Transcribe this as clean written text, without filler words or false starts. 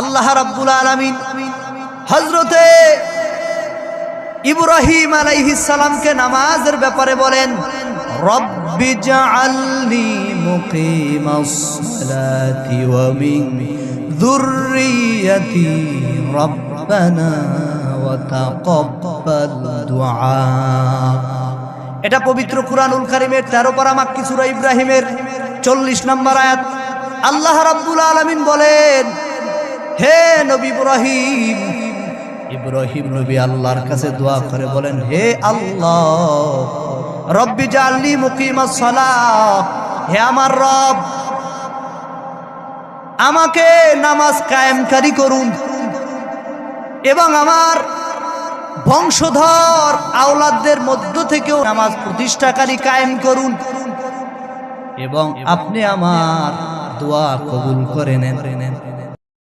আল্লাহ রাব্বুল আলামিন হযরতে ইব্রাহিম আলাইহিস সালামকে নামাজের ব্যাপারে বলেন, রব্বি জাআলনি মুকিমাস সালাতি ওয়া মিন যুররিয়াতি রব্বানা ওয়া তাকাব্বাল দুআ। এটা পবিত্র কুরআনুল কারীমের 13 পারা মাক্কি সূরা ইব্রাহিমের 40 নম্বর আয়াত। আল্লাহ রাব্বুল আলামিন বলেন, হে নবী ইব্রাহিম, ইব্রাহিম নবী আল্লাহর কাছে দোয়া করে বলেন, হে আল্লাহ, রব্বি জাআলনি মুকিমাস সালাহ, হে আমার রব, আমাকে নামাজ কায়েমকারী করুন এবং আমার বংশধর আওলাদদের মধ্য থেকেও নামাজ প্রতিষ্ঠাকারী কায়েম করুন এবং আপনি আমার দোয়া কবুল করে নেন।